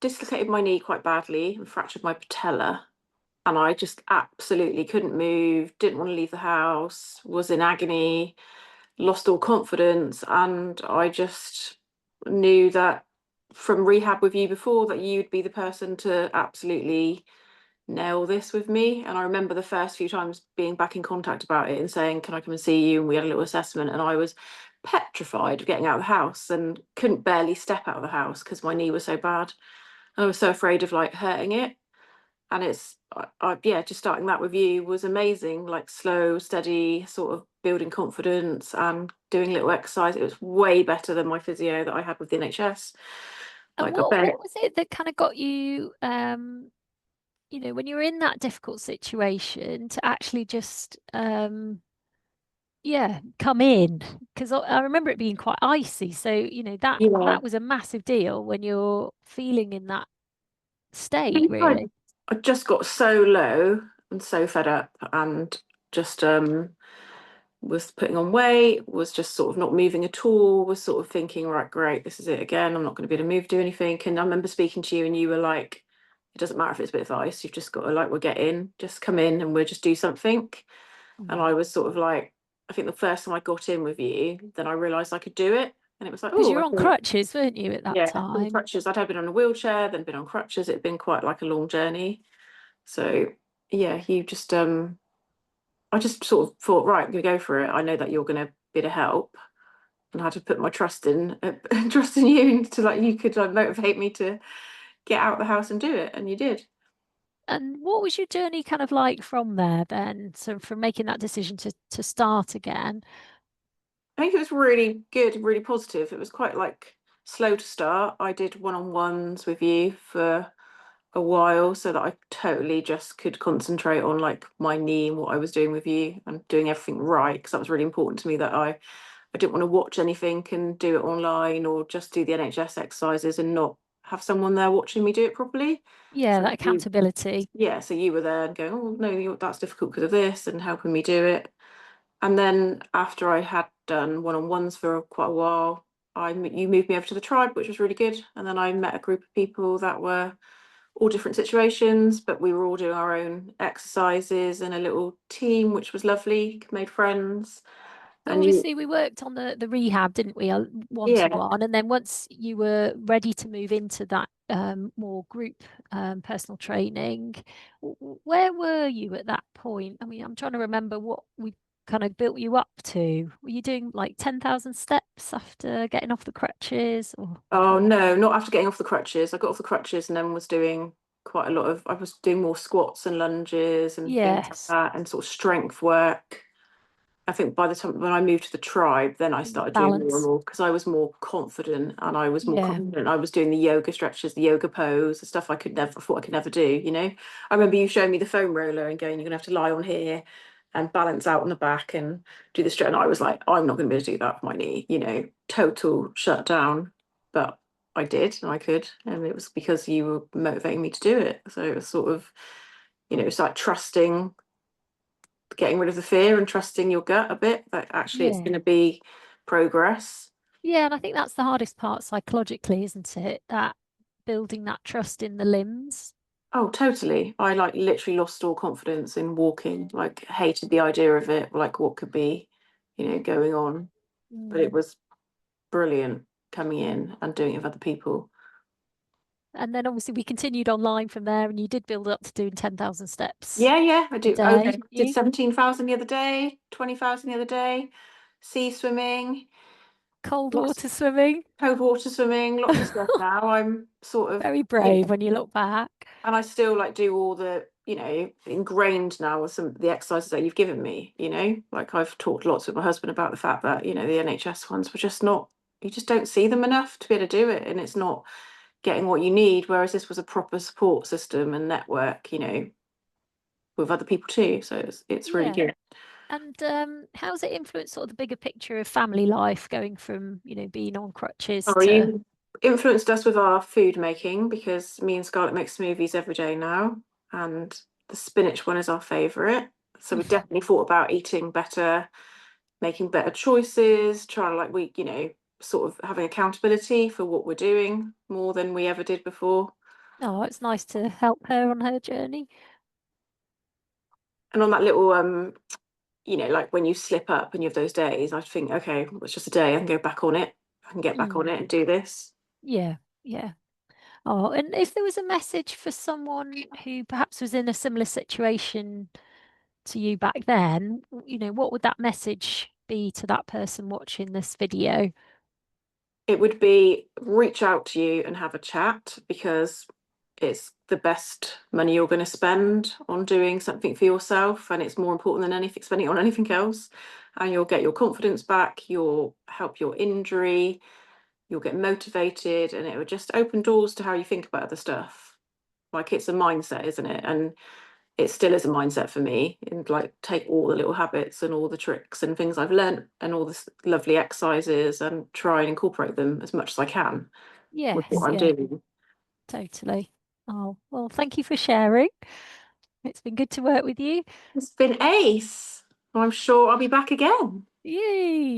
dislocated my knee quite badly and fractured my patella. And I just absolutely couldn't move, didn't want to leave the house, was in agony, lost all confidence. And I just knew that from rehab with you before that you'd be the person to absolutely nail this with me. And I remember the first few times being back in contact about it and saying, can I come and see you? And we had a little assessment, and I was petrified of getting out of the house and couldn't barely step out of the house because my knee was so bad. I was so afraid of like hurting it. And yeah, just starting that with you was amazing, like slow, steady, sort of building confidence and doing little exercise. It was way better than my physio that I had with the NHS. And Like I bet. what was it that kind of got you, when you were in that difficult situation to actually just, yeah, come in? Because I remember it being quite icy. So, Yeah. that was a massive deal when you're feeling in that state, think I, really. I just got so low and so fed up and just was putting on weight, was just sort of not moving at all, was sort of thinking, right, great, this is it again. I'm not going to be able to move, do anything. And I remember speaking to you and you were like, it doesn't matter if it's a bit of ice, you've just got to like, we'll get in, just come in and we'll just do something. And I was sort of like, I think the first time I got in with you, then I realised I could do it. And it was like, Because oh, you're I on thought, crutches, weren't you, at that yeah, on time? crutches. I'd had been on a wheelchair, then been on crutches. It'd been quite like a long journey. So yeah, you just I just sort of thought, right, I'm gonna go for it. I know that you're gonna be to help, and I had to put my trust in trust in you to like you could like motivate me to get out of the house and do it, and you did. And what was your journey kind of like from there then? So from making that decision to start again? I think it was really good, really positive. It was quite like slow to start. I did one-on-ones with you for a while so that I totally just could concentrate on like my knee and what I was doing with you and doing everything right because that was really important to me that I didn't want to watch anything and do it online or just do the NHS exercises and not have someone there watching me do it properly. Yeah, So that you, accountability. yeah, so you were there and going, oh no, that's difficult because of this and helping me do it. And then after I had done one-on-ones for quite a while, you moved me over to the tribe, which was really good. And then I met a group of people that were all different situations, but we were all doing our own exercises in a little team, which was lovely, made friends. So And you, obviously we worked on the rehab, didn't we? One to yeah, one. And then once you were ready to move into that more group personal training, where were you at that point? I mean, I'm trying to remember what we kind of built you up to. Were you doing like 10,000 steps after getting off the crutches or oh no, not after getting off the crutches. I got off the crutches and then was doing quite a lot of, I was doing more squats and lunges and things like yes, that and sort of strength work. I think by the time when I moved to the tribe, then I started doing more and balance? more because I was more confident and I was more Yeah. confident. I was doing the yoga stretches, the yoga pose, the stuff I thought I could never do, you know. I remember you showing me the foam roller and going, you're gonna have to lie on here and balance out on the back and do the stretch. And I was like, I'm not gonna be able to do that for my knee, you know, total shut down. But I did and I could, and it was because you were motivating me to do it. So it was sort of, it's like trusting getting rid of the fear and trusting your gut a bit that actually it's Yeah. going to be progress. Yeah, and I think that's the hardest part psychologically, isn't it? That building that trust in the limbs. Oh, totally. I like literally lost all confidence in walking, like hated the idea of it, like what could be, going on. But it Mm. was brilliant coming in and doing it with other people. And then obviously we continued online from there, and you did build up to doing 10,000 steps Yeah, yeah, I a do. Oh, day, yeah, didn't did you? 17,000 the other day, 20,000 the other day, sea swimming, Cold lots water swimming. cold water swimming, lots of stuff now. I'm sort of, Very you brave know, when you look back. and I still like do all the, ingrained now with some of the exercises that you've given me, like I've talked lots with my husband about the fact that, the NHS ones were just not, you just don't see them enough to be able to do it. And it's not getting what you need. Whereas this was a proper support system and network, with other people too. So it's really Yeah. good. And how's it influenced sort of the bigger picture of family life going from, being on crutches Oh, to you influenced us with our food making because me and Scarlett make smoothies every day now. And the spinach one is our favourite. So we definitely thought about eating better, making better choices, trying to like we, sort of having accountability for what we're doing more than we ever did before. Oh, it's nice to help her on her journey. And on that little like when you slip up and you have those days, I think, okay, well, it's just a day. I can go back on it. I can get back on Mm, it and do this. yeah, yeah. Oh, and if there was a message for someone who perhaps was in a similar situation to you back then, what would that message be to that person watching this video? It would be reach out to you and have a chat because it's the best money you're going to spend on doing something for yourself, and it's more important than anything spending it on anything else. And you'll get your confidence back, you'll help your injury, you'll get motivated, and it will just open doors to how you think about other stuff. Like it's a mindset, isn't it? And it still is a mindset for me, and like take all the little habits and all the tricks and things I've learnt and all the lovely exercises and try and incorporate them as much as I can with Yes, what I'm yeah, doing. totally. Oh, well, thank you for sharing. It's been good to work with you. It's been ace. I'm sure I'll be back again. Yay!